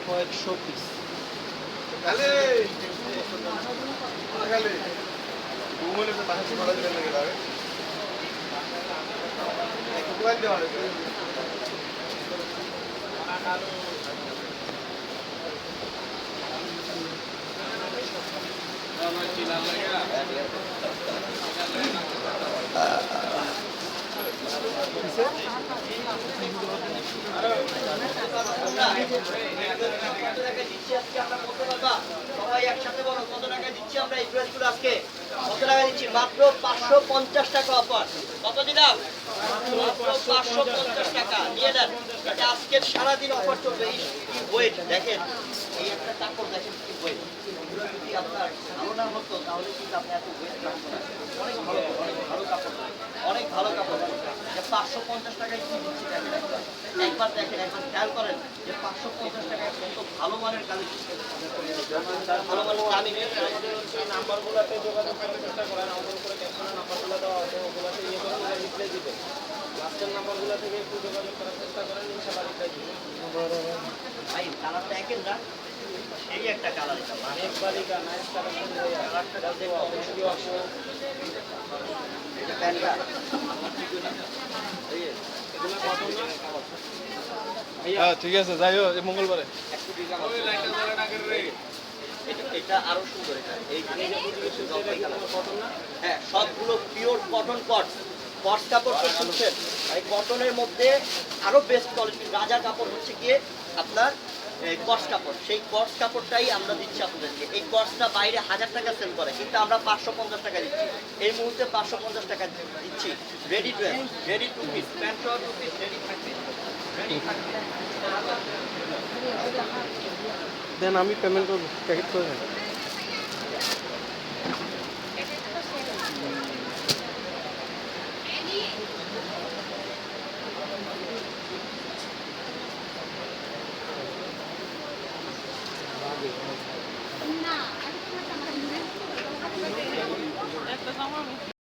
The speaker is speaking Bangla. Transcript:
কয়েকশো পিস। সবাই একসাথে বলো কত টাকা দিচ্ছি আমরা এই ড্রেসগুলো আজকে। কত টাকা দিচ্ছি? মাত্র 550 টাকা অফার। কত দিলাম? মাত্র 550 টাকা নিয়ে নেন। এটা আজকের সারাদিন অফার চলবে। এই ওয়েট দেখেন, এই একটা কাপড় দেখেন কি ওয়েট। যদি আপনার ভালো না হতো তাহলে কিন্তু আপনি এত ওয়েট রাখবেন না। অনেক ভালো, অনেক ভালো কাপড়, অনেক ভালো কাপড়। যে 550 টাকায় কি দিচ্ছি দেখেন একবার দেখেন, একবার খেয়াল করেন যে 550 টাকায় কত ভালো মানের কালেকশন, ভালো মানের দামি। আমাদের হচ্ছে নাম্বারগুলোতে যোগাযোগ করার চেষ্টা করেন। আমাদের উপরে ক্যাপশনের নাম্বারগুলো দেওয়া আছে, ওগুলোতে ইয়ে করে রিপ্লাই দিবেন। লাস্টের নাম্বারগুলো থেকে একটু যোগাযোগ করার চেষ্টা করেন, ইনশাআল্লাহ রিপ্লাই দিবেন। ভাই কালারটা দেখেন না, সেই একটা কালার। এটা একবারই নাইস কালেকশন ভাইয়া। কালারটা দেখো অবশ্যই আপু এটা প্যান্টটা এই এগুলো কটন না? হ্যাঁ ঠিক আছে, যাই হোক এই মঙ্গলবারে। একটু দিকে এটা আরো সুন্দর। এটা এই কটন না? হ্যাঁ, সবগুলো পিওর কটন কটস। কটস কাপড় তো শুনছেন, এই কটনের মধ্যে আরো বেস্ট কোয়ালিটির রাজা কাপড় হচ্ছে গিয়ে আপনার কটস কাপড়। সেই কটস কাপড়টাই আমরা দিচ্ছি আপনাদেরকে। এই কটসটা বাইরে 1000 টাকা সেল করে, কিন্তু আমরা 550 টাকা দিচ্ছি। এই মুহূর্তে 550 টাকা দিচ্ছি। Ready dress, ready to piece, pant সহ টু পিস রেডি থাকবে, রেডি থাকবে। দেন আমি পেমেন্ট করবো, প্যাকেট করে দেন। না